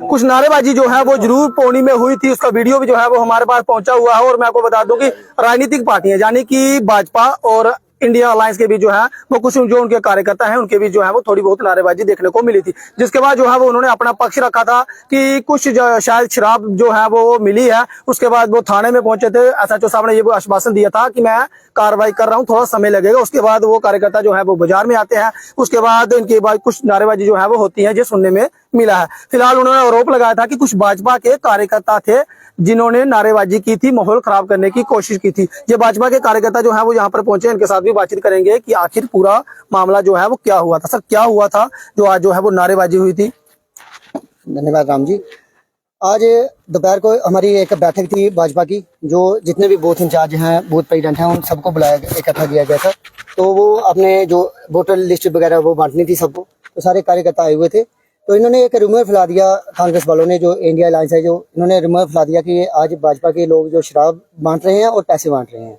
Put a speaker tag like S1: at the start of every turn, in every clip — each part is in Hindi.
S1: कुछ नारेबाजी जो है वो जरूर पौनी में हुई थी, उसका वीडियो भी जो है वो हमारे पास पहुंचा हुआ है। और मैं आपको बता दूं कि राजनीतिक पार्टियां यानी कि भाजपा और इंडिया अलायंस के भी जो है वो कुछ जो उनके कार्यकर्ता हैं उनके भी जो है वो थोड़ी बहुत नारेबाजी देखने को मिली थी, जिसके बाद जो है वो उन्होंने अपना पक्ष रखा था कि कुछ शायद शराब जो है वो मिली है। उसके बाद वो थाने में पहुंचे थे, एसएचओ साहब ने ये आश्वासन दिया था कि मैं कार्रवाई कर रहा हूँ, थोड़ा समय लगेगा। उसके बाद वो कार्यकर्ता जो है वो बाजार में आते हैं, उसके बाद इनके बाद कुछ नारेबाजी जो है वो होती है, जो सुनने में मिला है। फिलहाल उन्होंने आरोप लगाया था कि कुछ भाजपा के कार्यकर्ता थे जिन्होंने नारेबाजी की थी, माहौल खराब करने की कोशिश की थी। ये भाजपा के कार्यकर्ता जो है वो यहाँ पर पहुंचे, इनके साथ भी बातचीत करेंगे कि आखिर पूरा मामला जो है वो क्या हुआ था। सर क्या हुआ था जो आज जो है वो नारेबाजी हुई थी?
S2: धन्यवाद राम जी। आज दोपहर को हमारी एक बैठक थी भाजपा की, जो जितने भी बूथ इंचार्ज हैं, बूथ प्रेसिडेंट हैं, उन सबको बुलाया, इकट्ठा किया गया था। तो वो अपने जो वोटर लिस्ट वगैरह वो बांटनी थी सबको, तो सारे कार्यकर्ता आए हुए थे। तो इन्होंने एक रूमर फैला दिया, कांग्रेस वालों ने, जो इंडिया अलायंस है, जो इन्होंने रूमर फैला दिया कि आज भाजपा के लोग जो शराब बांट रहे हैं और पैसे बांट रहे हैं।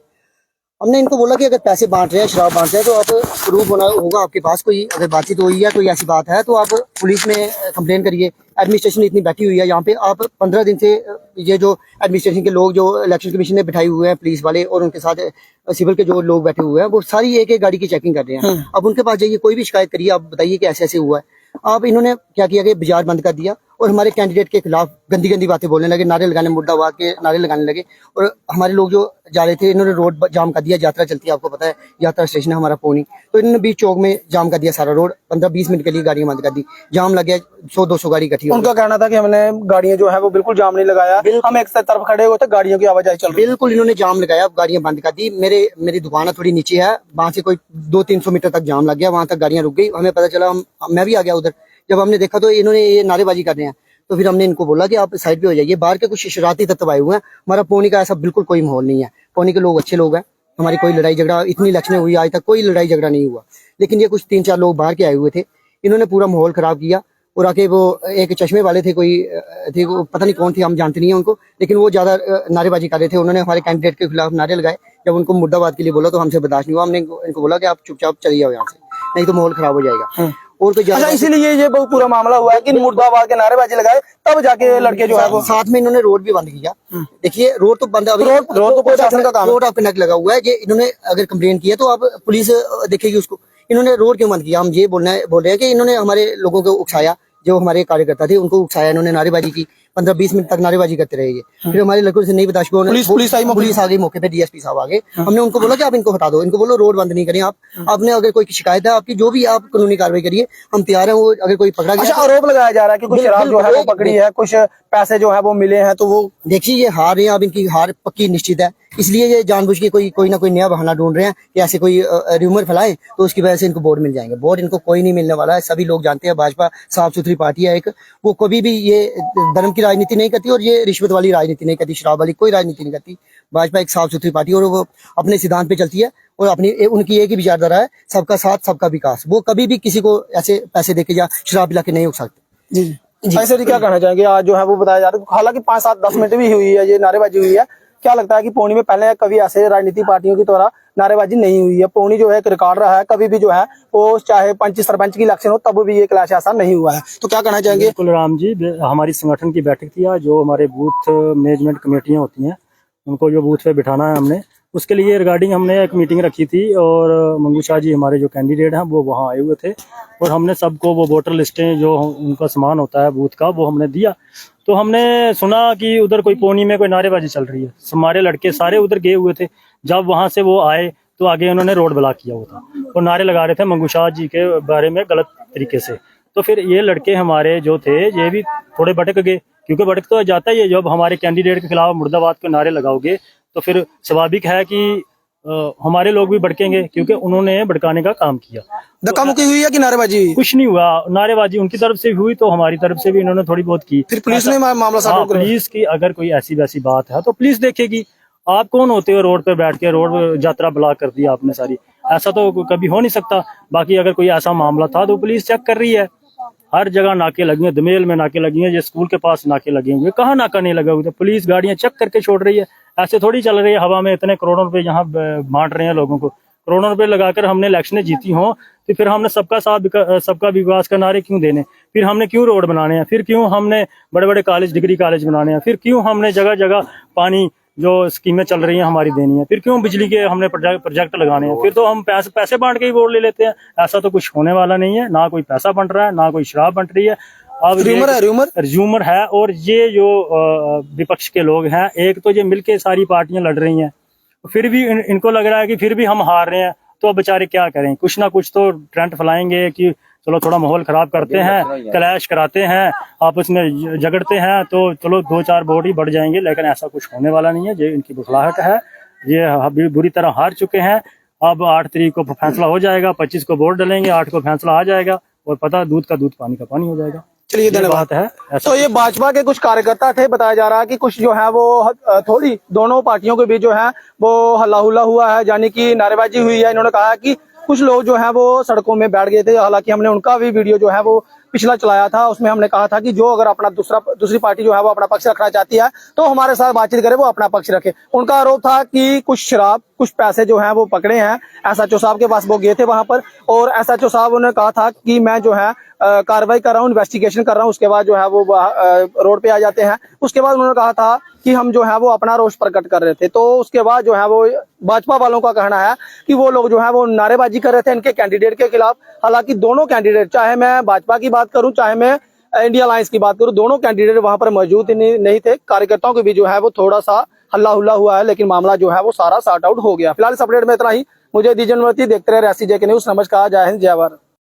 S2: हमने इनको बोला कि अगर पैसे बांट रहे हैं, शराब बांट रहे हैं, तो आप प्रूफ होगा आपके पास, कोई अगर बातचीत हुई है, कोई ऐसी बात है, तो आप पुलिस में कंप्लेन करिए। एडमिनिस्ट्रेशन इतनी बैठी हुई है यहाँ पे, आप 15 दिन से ये जो एडमिनिस्ट्रेशन के लोग, जो इलेक्शन कमीशन ने बिठाई हुए हैं, पुलिस वाले और उनके साथ सिविल के जो लोग बैठे हुए हैं, वो सारी एक एक गाड़ी की चेकिंग कर रहे हैं। अब उनके पास जाइए, कोई भी शिकायत करिए, आप बताइए कि ऐसे ऐसे हुआ है। अब इन्होंने क्या किया कि बाजार बंद कर दिया और हमारे कैंडिडेट के खिलाफ गंदी गंदी बातें बोलने लगे, नारे लगाने, मुर्दाबाद के नारे लगाने लगे। और हमारे लोग जो जा रहे थे, इन्होंने रोड जाम कर दिया। यात्रा चलती है, आपको पता है, यात्रा स्टेशन है हमारा पौनी, तो इन्होंने बीच चौक में जाम कर दिया सारा रोड। 15-20 मिनट के लिए गाड़ियां बंद कर दी, जाम लग गया, 100-200 गाड़ी इकट्ठी।
S1: उनका कहना था कि हमने गाड़ियां जो है वो बिल्कुल जाम नहीं लगाया, हम एक तरफ खड़े हुए थे, गाड़ियों की आवाजाही चल रही।
S2: बिल्कुल इन्होंने जाम लगाया, गाड़ियां बंद कर दी। मेरी दुकान थोड़ी नीचे है, वहां से कोई 200-300 मीटर तक जाम लग गया, वहां तक गाड़ियां रुक गई। हमें पता चला, मैं भी आ गया उधर। जब हमने देखा तो इन्होंने ये नारेबाजी कर रहे हैं, तो फिर हमने इनको बोला कि आप साइड पे हो जाइए। बाहर के कुछ शरारती तत्व आए हुए हैं, हमारा पौनी का ऐसा बिल्कुल कोई माहौल नहीं है। पौनी के लोग अच्छे लोग हैं, हमारी कोई लड़ाई झगड़ा, इतनी इलेक्शन हुई आज तक कोई लड़ाई झगड़ा नहीं हुआ। लेकिन ये कुछ 3-4 लोग बाहर के आए हुए थे, इन्होंने पूरा माहौल खराब किया। और आके वो एक चश्मे वाले थे, कोई थे, वो पता नहीं कौन थे, हम जानते नहीं है उनको, लेकिन वो ज्यादा नारेबाजी कर रहे थे। उन्होंने हमारे कैंडिडेट के खिलाफ नारे लगाए। जब उनको मुर्दाबाद के लिए बोला तो हमसे बर्दाश्त नहीं हुआ। हमने इनको बोला कि आप चुपचाप चले जाओ यहाँ से, नहीं तो माहौल खराब हो जाएगा। और तो
S1: अच्छा, इसीलिए ये बहुत पूरा मामला हुआ है कि मुर्दाबाद के नारेबाजी लगाए, तब जाके लड़के जो है वो
S2: साथ में इन्होंने रोड भी बंद किया। देखिए रोड तो बंद,
S1: रोड तो प्रशासन का काम,
S2: रोड आपके नक लगा हुआ है। ये इन्होंने अगर कंप्लेन किया तो आप पुलिस देखेगी उसको। इन्होंने रोड क्यों बंद किया? हम ये बोल रहे हैं कि इन्होंने हमारे लोगों को उकसाया, जो हमारे कार्यकर्ता थे उनको उकसाया, इन्होंने नारेबाजी की। 15-20 मिनट तक नारेबाजी करते रहे। फिर हमारे लड़कों से नहीं बर्दाश्त हुआ, पुलिस आ गई मौके पे, डीएसपी साहब आ गए। हमने उनको बोला कि आप इनको हटा दो, इनको बोलो रोड बंद नहीं करें आप। आपने अगर कोई शिकायत है आपकी, जो भी आप कानूनी कार्रवाई करिए, हम तैयार हैं। वो अगर कोई पकड़ा गया,
S1: अच्छा, आरोप लगाया जा रहा है कि कुछ शराब जो है वो पकड़ी है, कुछ पैसे जो है वो मिले हैं, तो वो
S2: देखिए ये हार रहे हैं, अब इनकी हार पक्की निश्चित है। इसलिए ये जानबूझ के कोई ना कोई नया बहाना ढूंढ रहे हैं कि ऐसे कोई रूमर फैलाएं तो उसकी वजह से इनको वोट मिल जाएंगे। वोट इनको कोई नहीं मिलने वाला है। सभी लोग जानते हैं भाजपा साफ सुथरी पार्टी है एक, वो कभी भी ये धर्म की राजनीति नहीं करती और ये रिश्वत वाली राजनीति नहीं करती, शराब वाली कोई राजनीति नहीं करती। भाजपा एक साफ सुथरी पार्टी और वो अपने सिद्धांत पे चलती है और अपनी उनकी एक ही विचारधारा है, सबका साथ सबका विकास। वो कभी भी किसी को ऐसे पैसे देके या शराब पिला के नहीं उठ सकते।
S1: जी ऐसे क्या कहना चाहेंगे? आज जो है वो बताया जा रहा है, हालांकि 5-7-10 मिनट भी हुई है, ये नारेबाजी हुई है। क्या लगता है कि पौनी में पहले कभी ऐसे राजनीतिक पार्टियों की तरह नारेबाजी नहीं हुई है? पौनी जो है एक रिकॉर्ड रहा है, कभी भी जो है वो चाहे पंच सरपंच की इलेक्शन हो तब भी ये क्लैश ऐसा नहीं हुआ है। तो क्या कहना चाहेंगे?
S3: बिल्कुल राम जी, हमारी संगठन की बैठक थी आज, जो हमारे बूथ मैनेजमेंट कमेटियां होती हैं उनको जो बूथ पे बिठाना है हमने, उसके लिए रिगार्डिंग हमने एक मीटिंग रखी थी। और मंगू शाह जी हमारे जो कैंडिडेट हैं वो वहाँ आए हुए थे और हमने सबको वो वोटर लिस्टें जो उनका सामान होता है बूथ का वो हमने दिया। तो हमने सुना कि उधर कोई पौनी में कोई नारेबाजी चल रही है। हमारे लड़के सारे उधर गए हुए थे। जब वहां से वो आए तो आगे उन्होंने रोड ब्लॉक किया हुआ था और नारे लगा रहे थे मंगू शाह जी के बारे में गलत तरीके से। तो फिर ये लड़के हमारे जो थे ये भी थोड़े भटक गए, क्योंकि भटक तो जाता ही है। जब हमारे कैंडिडेट के खिलाफ मुर्दाबाद के नारे लगाओगे तो फिर स्वाभाविक है कि हमारे लोग भी भड़केंगे, क्योंकि उन्होंने भड़काने का काम किया।
S1: धक्का मुक्की हुई है कि नारेबाजी हुई?
S3: कुछ नहीं हुआ, नारेबाजी उनकी तरफ से हुई तो हमारी तरफ से भी इन्होंने थोड़ी बहुत की।
S1: फिर पुलिस ने मामला साफ कर?
S3: पुलिस की अगर कोई ऐसी वैसी बात है तो पुलिस देखेगी। आप कौन होते हो रोड पे बैठ के रोड यात्रा ब्लॉक कर दिया आपने सारी? ऐसा तो कभी हो नहीं सकता। बाकी अगर कोई ऐसा मामला था तो पुलिस चेक कर रही है। हर जगह नाके लगी हैं, दमेल में नाके लगी हैं, ये स्कूल के पास नाके लगे हुए, कहाँ नाका नहीं लगा हुआ? पुलिस गाड़ियां चेक करके छोड़ रही है। ऐसे थोड़ी चल रही है हवा में, इतने करोड़ों रुपए यहाँ बांट रहे हैं लोगों को, करोड़ों रुपए लगाकर हमने इलेक्शनें जीती हों, तो फिर हमने सबका साथ सबका विकास का नारे क्यों देने, फिर हमने क्यों रोड बनाने हैं, फिर क्यों हमने बड़े बड़े कॉलेज डिग्री कॉलेज बनाने हैं, फिर क्यों हमने जगह जगह पानी जो स्कीमें चल रही हैं हमारी देनी है, फिर क्यों बिजली के हमने प्रोजेक्ट लगाने हैं, फिर तो हम पैसे बांट के ही वोट ले लेते हैं। ऐसा तो कुछ होने वाला नहीं है, ना कोई पैसा बंट रहा है, ना कोई शराब बंट रही है। अब र्यूमर है। और ये जो विपक्ष के लोग हैं, एक तो ये मिलके सारी पार्टियां लड़ रही हैं, फिर भी इनको लग रहा है कि फिर भी हम हार रहे हैं, तो अब बेचारे क्या करें, कुछ ना कुछ तो ट्रेंड फैलाएंगे कि चलो थोड़ा माहौल खराब करते हैं, क्लैश कराते हैं, आपस में झगड़ते हैं, तो चलो 2-4 वोट ही बढ़ जाएंगे। लेकिन ऐसा कुछ होने वाला नहीं है, ये इनकी बुखलाहट है, ये बुरी तरह हार चुके हैं। अब 8 तारीख को फैसला हो जाएगा, 25 को वोट डालेंगे, 8 को फैसला आ जाएगा, और पता दूध का दूध पानी का पानी हो जाएगा।
S1: चलिए धन्यवाद
S3: है।
S1: तो ये भाजपा के कुछ कार्यकर्ता थे, बताया जा रहा है कि कुछ जो है वो थोड़ी दोनों पार्टियों के बीच जो है वो हल्ला हुल्ला हुआ है, यानी कि नारेबाजी हुई है। इन्होंने कहा कि कुछ लोग जो है वो सड़कों में बैठ गए थे। हालांकि हमने उनका भी वीडियो जो है वो पिछला चलाया था, उसमें हमने कहा था कि जो अगर अपना दूसरी पार्टी जो है वो अपना पक्ष रखना चाहती है तो हमारे साथ बातचीत करे, वो अपना पक्ष रखे। उनका आरोप था कि कुछ शराब, कुछ पैसे जो हैं वो पकड़े हैं। एसएचओ साहब के पास वो गए थे वहां पर, और एसएचओ साहब ने कहा था कि मैं जो है कार्रवाई कर रहा हूँ, इन्वेस्टिगेशन कर रहा हूँ। उसके बाद जो है वो रोड पे आ जाते हैं। उसके बाद उन्होंने कहा था कि हम जो है वो अपना रोष प्रकट कर रहे थे। तो उसके बाद जो है वो भाजपा वालों का कहना है कि वो लोग जो है वो नारेबाजी कर रहे थे इनके कैंडिडेट के खिलाफ। हालांकि दोनों कैंडिडेट, चाहे मैं भाजपा की बात करूं चाहे मैं इंडिया अलायंस की बात करूं, दोनों कैंडिडेट वहां पर मौजूद नहीं थे। कार्यकर्ताओं के भी जो है वो थोड़ा सा हल्ला हुल्ला हुआ है, लेकिन मामला जो है वो सारा सॉर्ट आउट हो गया। फिलहाल इस अपडेट में इतना ही। मुझे दीजिए अनुमति, देखते रहे रियासी जे के न्यूज़। नमस्कार, जय हिंद, जय भारत।